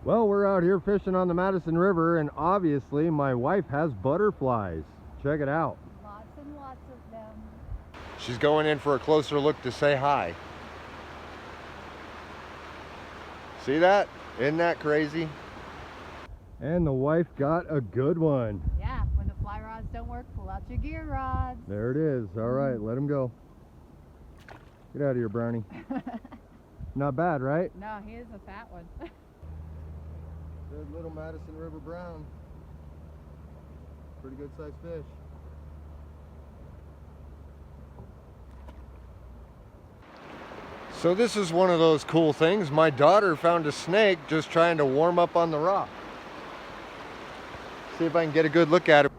Well, we're out here fishing on the Madison River, and obviously my wife has butterflies. Check it out. Lots and lots of them. She's going in for a closer look to say hi. See that? Isn't that crazy? And the wife got a good one. Yeah, when the fly rods don't work, pull out your gear rods. There it is. All right, let him go. Get out of here, Brownie. Not bad, right? No, he is a fat one. There's little Madison River brown. Pretty good sized fish. So this is one of those cool things. My daughter found a snake just trying to warm up on the rock. See if I can get a good look at it.